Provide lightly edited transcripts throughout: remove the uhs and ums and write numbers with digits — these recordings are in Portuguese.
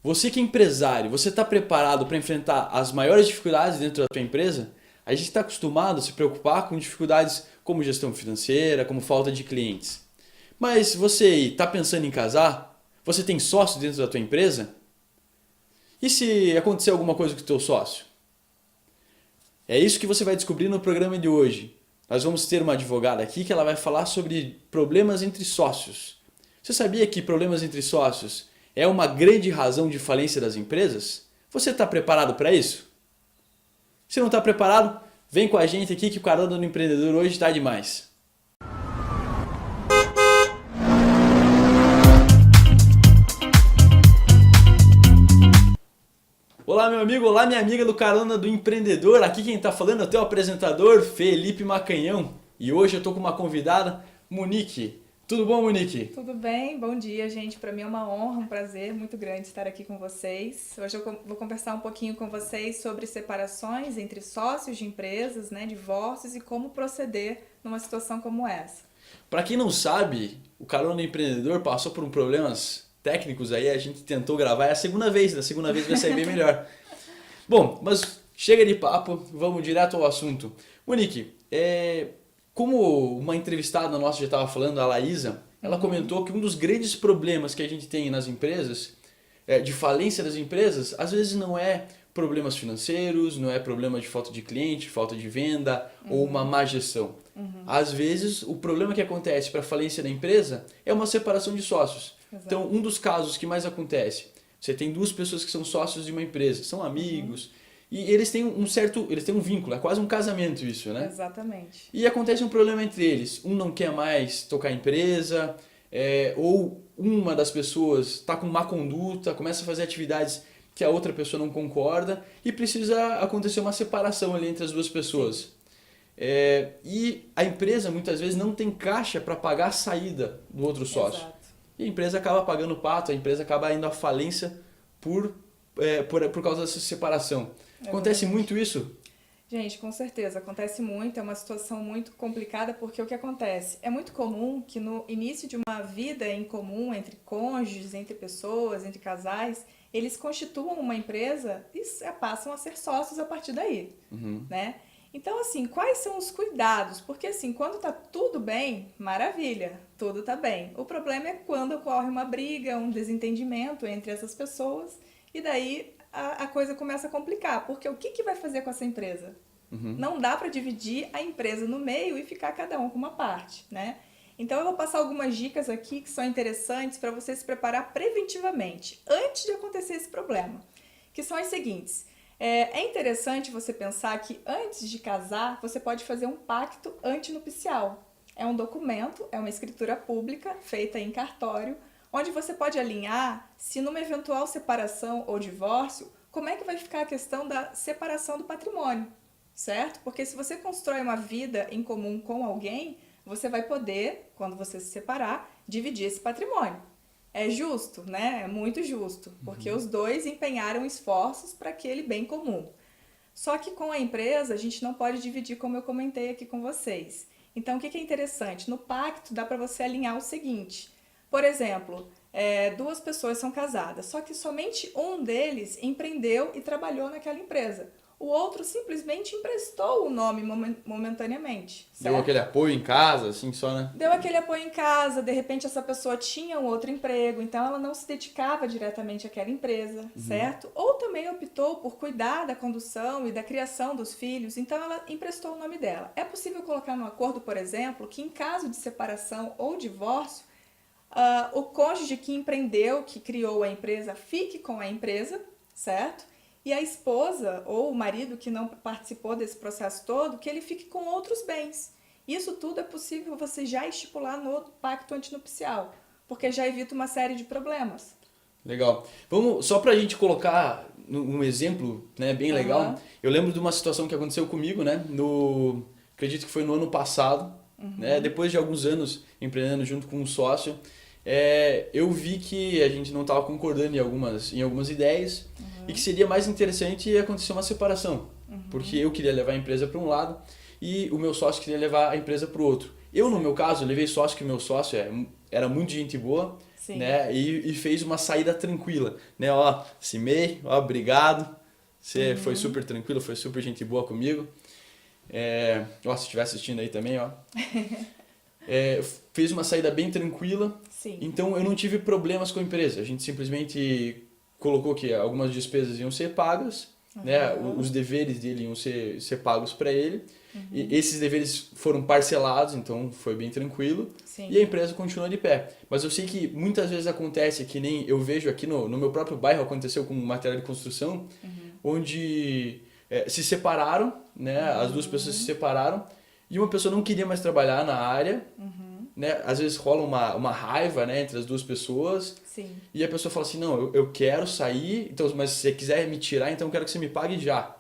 Você que é empresário, você está preparado para enfrentar as maiores dificuldades dentro da tua empresa? A gente está acostumado a se preocupar com dificuldades como gestão financeira, como falta de clientes. Mas você está pensando em casar? Você tem sócio dentro da tua empresa? E se acontecer alguma coisa com o teu sócio? É isso que você vai descobrir no programa de hoje. Nós vamos ter uma advogada aqui que ela vai falar sobre problemas entre sócios. Você sabia que problemas entre sócios é uma grande razão de falência das empresas? Você está preparado para isso? Se não está preparado, vem com a gente aqui que o Carona do Empreendedor hoje está demais. Olá meu amigo, olá minha amiga do Carona do Empreendedor. Aqui quem está falando é o teu apresentador Felipe Macanhão. E hoje eu estou com uma convidada, Monique. Tudo bom, Monique? Tudo bem, bom dia, gente. Para mim é uma honra, um prazer muito grande estar aqui com vocês. Hoje eu vou conversar um pouquinho com vocês sobre separações entre sócios de empresas, divórcios e como proceder numa situação como essa. Para quem não sabe, o Carona do Empreendedor passou por problemas técnicos aí, a gente tentou gravar, é a segunda vez, da segunda vez vai sair bem melhor. Bom, mas chega de papo, vamos direto ao assunto. Monique, como uma entrevistada nossa já estava falando, a Laísa, ela comentou que um dos grandes problemas que a gente tem nas empresas, de falência das empresas, às vezes não é problemas financeiros, não é problema de falta de cliente, falta de venda ou uma má gestão. Às vezes o problema que acontece para a falência da empresa é uma separação de sócios. Exato. Então um dos casos que mais acontece, você tem duas pessoas que são sócios de uma empresa, são amigos, e eles têm um vínculo, é quase um casamento isso, né? Exatamente. E acontece um problema entre eles, um não quer mais tocar a empresa, ou uma das pessoas está com má conduta, começa a fazer atividades que a outra pessoa não concorda e precisa acontecer uma separação ali entre as duas pessoas. E a empresa muitas vezes não tem caixa para pagar a saída do outro sócio. Exato. E a empresa acaba pagando o pato, a empresa acaba indo à falência por causa dessa separação. Acontece Exatamente. muito isso? Gente, com certeza, acontece muito, é uma situação muito complicada porque o que acontece? É muito comum que no início de uma vida em comum entre cônjuges, entre pessoas, entre casais, eles constituam uma empresa e passam a ser sócios a partir daí, né? Então, assim, quais são os cuidados? Porque, assim, quando tá tudo bem, maravilha, tudo tá bem. O problema é quando ocorre uma briga, um desentendimento entre essas pessoas e daí a coisa começa a complicar. Porque o que vai fazer com essa empresa? Não dá para dividir a empresa no meio e ficar cada um com uma parte, né? Então, eu vou passar algumas dicas aqui que são interessantes para você se preparar preventivamente, antes de acontecer esse problema, que são as seguintes. É interessante você pensar que antes de casar, você pode fazer um pacto antinupcial. É um documento, é uma escritura pública feita em cartório, onde você pode alinhar se numa eventual separação ou divórcio, como é que vai ficar a questão da separação do patrimônio, certo? Porque se você constrói uma vida em comum com alguém, você vai poder, quando você se separar, dividir esse patrimônio. É justo, né? É muito justo, porque os dois empenharam esforços para aquele bem comum. Só que com a empresa, a gente não pode dividir como eu comentei aqui com vocês. Então, o que é interessante? No pacto, dá para você alinhar o seguinte. Por exemplo, duas pessoas são casadas, só que somente um deles empreendeu e trabalhou naquela empresa. O outro simplesmente emprestou o nome momentaneamente. Certo? Deu aquele apoio em casa, assim, só, né? Deu aquele apoio em casa, de repente essa pessoa tinha um outro emprego, então ela não se dedicava diretamente àquela empresa, certo? Ou também optou por cuidar da condução e da criação dos filhos, então ela emprestou o nome dela. É possível colocar no acordo, por exemplo, que em caso de separação ou divórcio, o cônjuge que empreendeu, que criou a empresa, fique com a empresa, certo? E a esposa ou o marido que não participou desse processo todo, que ele fique com outros bens. Isso tudo é possível você já estipular no pacto antinupcial, porque já evita uma série de problemas. Legal. Vamos, só pra gente colocar um exemplo, né, bem legal. Eu lembro de uma situação que aconteceu comigo, né, acredito que foi no ano passado, né, depois de alguns anos empreendendo junto com um sócio, eu vi que a gente não estava concordando em algumas ideias e que seria mais interessante acontecer uma separação, porque eu queria levar a empresa para um lado e o meu sócio queria levar a empresa para o outro. Eu, no meu caso, levei sócio, que meu sócio era muito gente boa, Sim. né? E fez uma saída tranquila, né? Ó, Cimei, ó, obrigado. Você foi super tranquilo, foi super gente boa comigo. Ó, se estiver assistindo aí também, ó. Fez uma saída bem tranquila. Sim. Então eu não tive problemas com a empresa. A gente simplesmente colocou que algumas despesas iam ser pagas, né? Os deveres dele iam ser pagos para ele. E esses deveres foram parcelados, então foi bem tranquilo. Sim. E a empresa continuou de pé. Mas eu sei que muitas vezes acontece, que nem eu vejo aqui no meu próprio bairro, aconteceu com material de construção, onde se separaram, né? As duas pessoas se separaram e uma pessoa não queria mais trabalhar na área. Né? Às vezes rola uma raiva, né, entre as duas pessoas. Sim. E a pessoa fala assim, não, eu quero sair, então, mas se você quiser me tirar, então eu quero que você me pague já.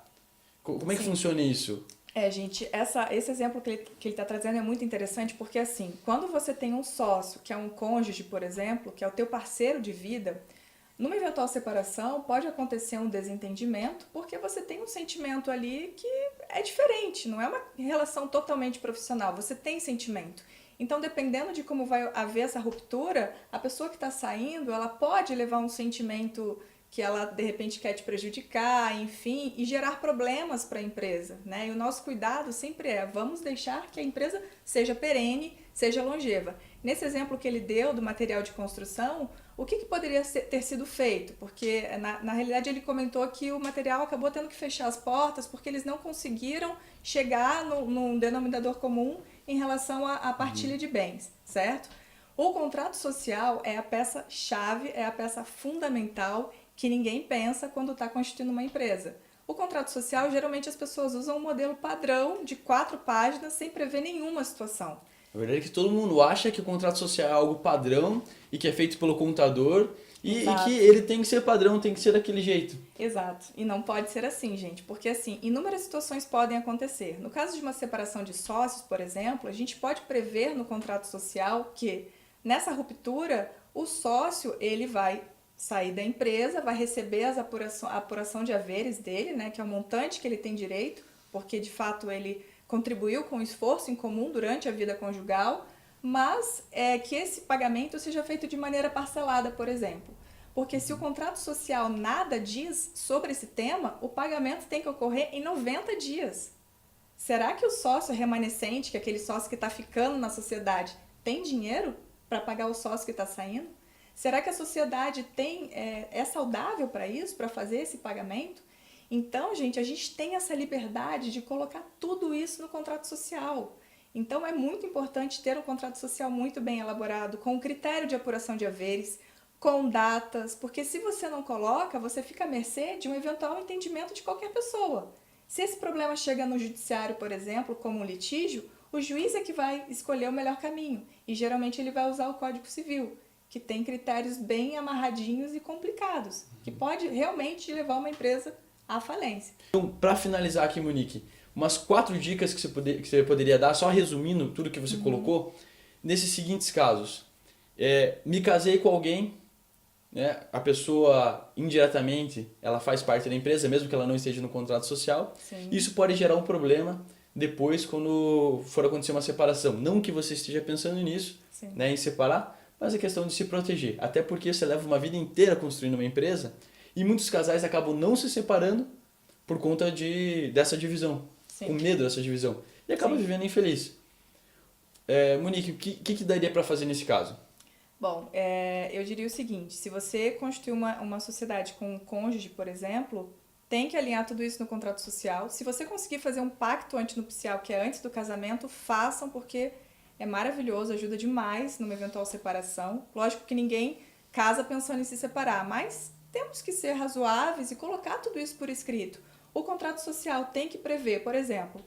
Como é que Sim. funciona isso? Gente, esse exemplo que ele está trazendo é muito interessante porque, assim, quando você tem um sócio, que é um cônjuge, por exemplo, que é o teu parceiro de vida, numa eventual separação pode acontecer um desentendimento porque você tem um sentimento ali que é diferente, não é uma relação totalmente profissional, você tem sentimento. Então, dependendo de como vai haver essa ruptura, a pessoa que está saindo, ela pode levar um sentimento que ela de repente quer te prejudicar, enfim, e gerar problemas para a empresa, né? E o nosso cuidado sempre vamos deixar que a empresa seja perene, seja longeva. Nesse exemplo que ele deu do material de construção, o que poderia ter sido feito? Porque na realidade ele comentou que o material acabou tendo que fechar as portas porque eles não conseguiram chegar num denominador comum em relação à partilha de bens, certo? O contrato social é a peça-chave, é a peça fundamental que ninguém pensa quando está constituindo uma empresa. O contrato social, geralmente as pessoas usam um modelo padrão de 4 páginas sem prever nenhuma situação. A verdade é que todo mundo acha que o contrato social é algo padrão e que é feito pelo contador e que ele tem que ser padrão, tem que ser daquele jeito. Exato. E não pode ser assim, gente, porque assim, inúmeras situações podem acontecer. No caso de uma separação de sócios, por exemplo, a gente pode prever no contrato social que nessa ruptura o sócio ele vai sair da empresa, vai receber a apuração de haveres dele, né, que é o montante que ele tem direito, porque de fato ele contribuiu com o esforço em comum durante a vida conjugal, mas que esse pagamento seja feito de maneira parcelada, por exemplo. Porque se o contrato social nada diz sobre esse tema, o pagamento tem que ocorrer em 90 dias. Será que o sócio remanescente, que é aquele sócio que está ficando na sociedade, tem dinheiro para pagar o sócio que está saindo? Será que a sociedade é saudável para isso, para fazer esse pagamento? Então, gente, a gente tem essa liberdade de colocar tudo isso no contrato social. Então, é muito importante ter um contrato social muito bem elaborado, com critério de apuração de haveres, com datas, porque se você não coloca, você fica à mercê de um eventual entendimento de qualquer pessoa. Se esse problema chega no judiciário, por exemplo, como um litígio, o juiz é que vai escolher o melhor caminho e geralmente ele vai usar o Código Civil, que tem critérios bem amarradinhos e complicados, que pode realmente levar uma empresa à falência. Então, para finalizar aqui, Monique, umas 4 dicas que você poderia dar, só resumindo tudo que você colocou, nesses seguintes casos. Me casei com alguém, né? A pessoa indiretamente ela faz parte da empresa, mesmo que ela não esteja no contrato social. Sim. Isso pode gerar um problema depois quando for acontecer uma separação. Não que você esteja pensando nisso, né, em separar, mas é questão de se proteger. Até porque você leva uma vida inteira construindo uma empresa e muitos casais acabam não se separando por conta dessa divisão, Sim. com medo dessa divisão. E acaba vivendo infeliz. Monique, o que daria para fazer nesse caso? Bom, eu diria o seguinte, se você constituir uma sociedade com um cônjuge, por exemplo, tem que alinhar tudo isso no contrato social. Se você conseguir fazer um pacto antinupcial, que é antes do casamento, façam, porque é maravilhoso, ajuda demais numa eventual separação. Lógico que ninguém casa pensando em se separar, mas temos que ser razoáveis e colocar tudo isso por escrito. O contrato social tem que prever, por exemplo,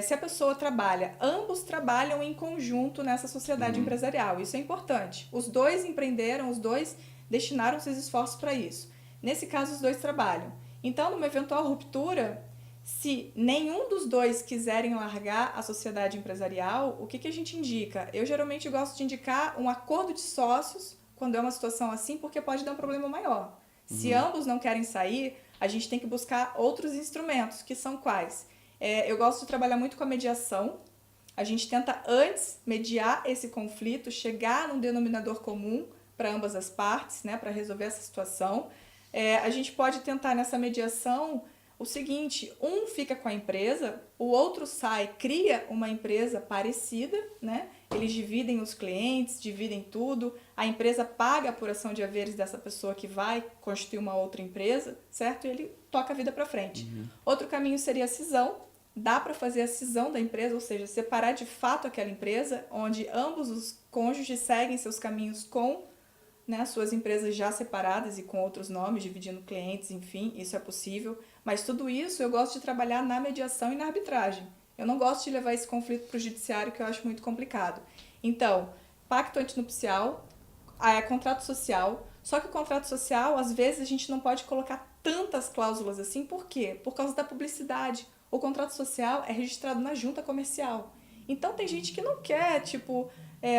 se a pessoa trabalha, ambos trabalham em conjunto nessa sociedade empresarial. Isso é importante. Os dois empreenderam, os dois destinaram seus esforços para isso. Nesse caso, os dois trabalham. Então, numa eventual ruptura, se nenhum dos dois quiserem largar a sociedade empresarial, o que a gente indica? Eu geralmente gosto de indicar um acordo de sócios quando é uma situação assim, porque pode dar um problema maior. Se ambos não querem sair, a gente tem que buscar outros instrumentos, que são quais? Eu gosto de trabalhar muito com a mediação. A gente tenta antes mediar esse conflito, chegar num denominador comum, para ambas as partes, né, para resolver essa situação. A gente pode tentar nessa mediação o seguinte, um fica com a empresa, o outro sai, cria uma empresa parecida, né? Eles dividem os clientes, dividem tudo, a empresa paga a apuração de haveres dessa pessoa que vai constituir uma outra empresa, certo? E ele toca a vida para frente. Outro caminho seria a cisão, dá para fazer a cisão da empresa, ou seja, separar de fato aquela empresa, onde ambos os cônjuges seguem seus caminhos com, né, suas empresas já separadas e com outros nomes, dividindo clientes, enfim, isso é possível. Mas tudo isso eu gosto de trabalhar na mediação e na arbitragem. Eu não gosto de levar esse conflito para o judiciário, que eu acho muito complicado. Então, pacto antinupcial, contrato social. Só que o contrato social, às vezes, a gente não pode colocar tantas cláusulas assim. Por quê? Por causa da publicidade. O contrato social é registrado na junta comercial. Então, tem gente que não quer,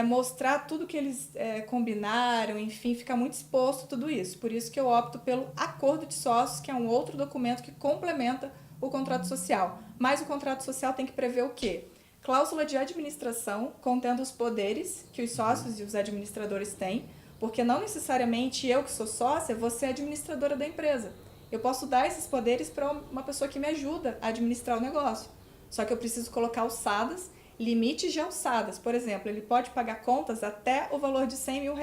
mostrar tudo que eles combinaram, enfim, fica muito exposto tudo isso. Por isso que eu opto pelo acordo de sócios, que é um outro documento que complementa o contrato social. Mas o contrato social tem que prever o quê? Cláusula de administração, contendo os poderes que os sócios e os administradores têm, porque não necessariamente eu que sou sócia, vou ser administradora da empresa. Eu posso dar esses poderes para uma pessoa que me ajuda a administrar o negócio. Só que eu preciso colocar alçadas, limites de alçadas. Por exemplo, ele pode pagar contas até o valor de R$100 mil.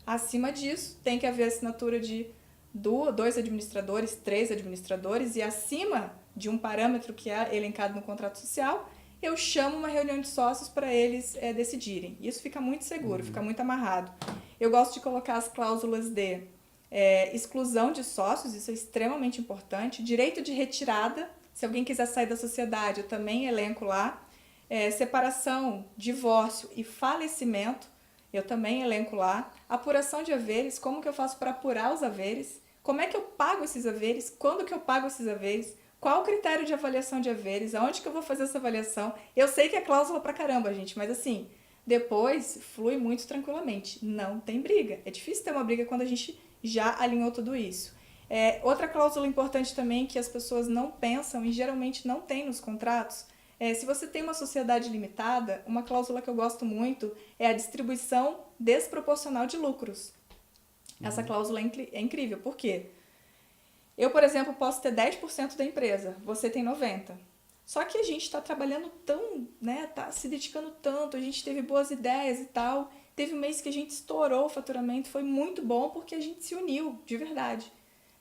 Acima disso, tem que haver assinatura de 2 administradores, 3 administradores, e acima de um parâmetro que é elencado no contrato social, eu chamo uma reunião de sócios para eles decidirem. Isso fica muito seguro, fica muito amarrado. Eu gosto de colocar as cláusulas de exclusão de sócios, isso é extremamente importante. Direito de retirada, se alguém quiser sair da sociedade, eu também elenco lá. Separação, divórcio e falecimento, eu também elenco lá. Apuração de haveres, como que eu faço para apurar os haveres? Como é que eu pago esses haveres? Quando que eu pago esses haveres? Qual o critério de avaliação de haveres? Aonde que eu vou fazer essa avaliação? Eu sei que é cláusula pra caramba, gente, mas assim, depois flui muito tranquilamente. Não tem briga. É difícil ter uma briga quando a gente já alinhou tudo isso. Outra cláusula importante também que as pessoas não pensam e geralmente não tem nos contratos, se você tem uma sociedade limitada, uma cláusula que eu gosto muito é a distribuição desproporcional de lucros. Essa cláusula é incrível. Por quê? Eu, por exemplo, posso ter 10% da empresa, você tem 90%. Só que a gente está trabalhando tão, né, tá se dedicando tanto, a gente teve boas ideias e tal. Teve um mês que a gente estourou o faturamento, foi muito bom porque a gente se uniu, de verdade.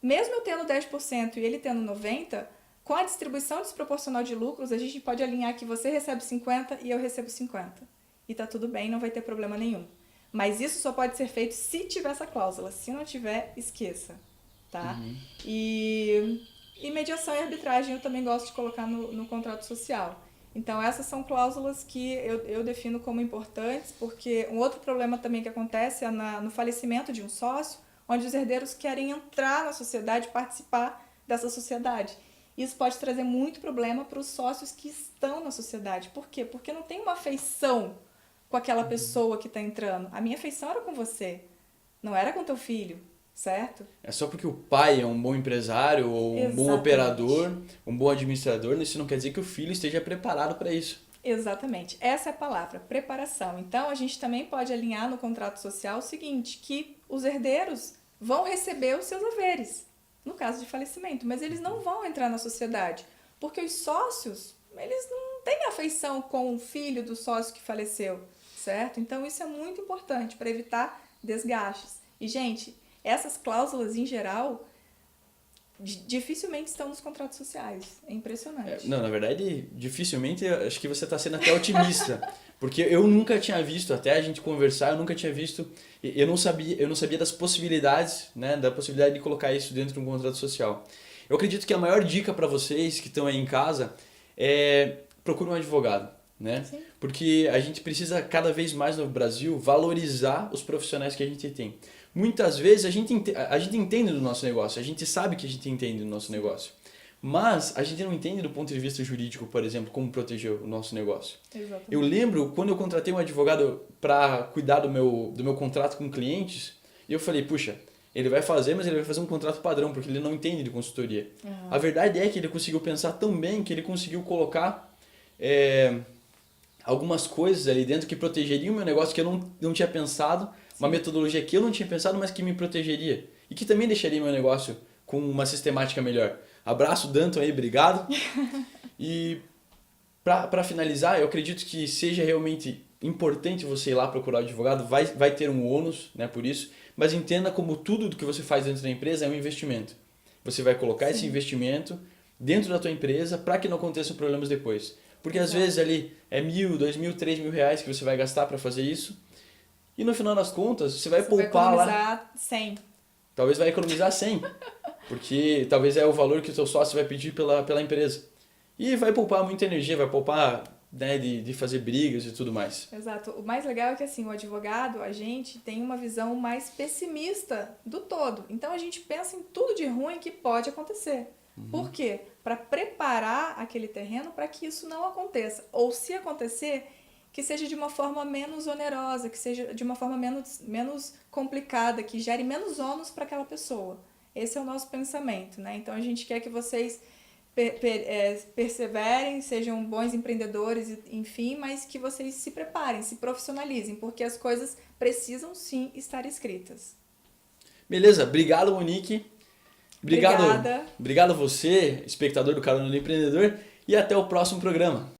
Mesmo eu tendo 10% e ele tendo 90%, com a distribuição desproporcional de lucros, a gente pode alinhar que você recebe 50% e eu recebo 50%. E tá tudo bem, não vai ter problema nenhum. Mas isso só pode ser feito se tiver essa cláusula. Se não tiver, esqueça. Tá? E mediação e arbitragem eu também gosto de colocar no contrato social. Então, essas são cláusulas que eu defino como importantes, porque um outro problema também que acontece é no falecimento de um sócio, onde os herdeiros querem entrar na sociedade, participar dessa sociedade. Isso pode trazer muito problema para os sócios que estão na sociedade. Por quê? Porque não tem uma afeição com aquela pessoa que está entrando. A minha afeição era com você, não era com teu filho, certo? É só porque o pai é um bom empresário ou um bom operador, um bom administrador, isso não quer dizer que o filho esteja preparado para isso. Exatamente. Essa é a palavra, preparação. Então, a gente também pode alinhar no contrato social o seguinte, que os herdeiros vão receber os seus haveres, no caso de falecimento, mas eles não vão entrar na sociedade, porque os sócios, eles não têm afeição com o filho do sócio que faleceu, certo? Então, isso é muito importante para evitar desgastes. E, gente, essas cláusulas, em geral, dificilmente estão nos contratos sociais. É impressionante. Não, na verdade, dificilmente, acho que você está sendo até otimista. Porque eu nunca tinha visto, até a gente conversar, eu nunca tinha visto, eu não sabia das possibilidades, né, da possibilidade de colocar isso dentro de um contrato social. Eu acredito que a maior dica para vocês que estão aí em casa é procure um advogado, né? Sim. Porque a gente precisa cada vez mais no Brasil valorizar os profissionais que a gente tem. Muitas vezes a gente entende do nosso negócio, a gente sabe que a gente entende do nosso negócio, mas a gente não entende do ponto de vista jurídico, por exemplo, como proteger o nosso negócio. Exatamente. Eu lembro quando eu contratei um advogado para cuidar do meu contrato com clientes, e eu falei, puxa, ele vai fazer, mas ele vai fazer um contrato padrão, porque ele não entende de consultoria. A verdade é que ele conseguiu pensar tão bem que ele conseguiu colocar algumas coisas ali dentro que protegeriam o meu negócio que eu não tinha pensado, uma metodologia que eu não tinha pensado, mas que me protegeria e que também deixaria meu negócio com uma sistemática melhor. Abraço, Danton aí, obrigado. E para finalizar, eu acredito que seja realmente importante você ir lá procurar o advogado, vai ter um ônus, né, por isso, mas entenda como tudo do que você faz dentro da empresa é um investimento. Você vai colocar esse investimento dentro da tua empresa para que não aconteçam problemas depois. Porque às vezes ali é 1.000, 2.000, 3.000 reais que você vai gastar para fazer isso e no final das contas você vai poupar vai lá. economizar 100. Talvez vai economizar 100, porque talvez é o valor que o teu sócio vai pedir pela empresa. E vai poupar muita energia, vai poupar, né, de fazer brigas e tudo mais. Exato. O mais legal é que assim, o advogado, a gente tem uma visão mais pessimista do todo. Então a gente pensa em tudo de ruim que pode acontecer. Por quê? Para preparar aquele terreno para que isso não aconteça. Ou se acontecer, que seja de uma forma menos onerosa, que seja de uma forma menos complicada, que gere menos ônus para aquela pessoa. Esse é o nosso pensamento, né? Então a gente quer que vocês perseverem, sejam bons empreendedores, enfim, mas que vocês se preparem, se profissionalizem, porque as coisas precisam sim estar escritas. Beleza, obrigado, Monique. Obrigada. Obrigado a você, espectador do Carona do Empreendedor, e até o próximo programa.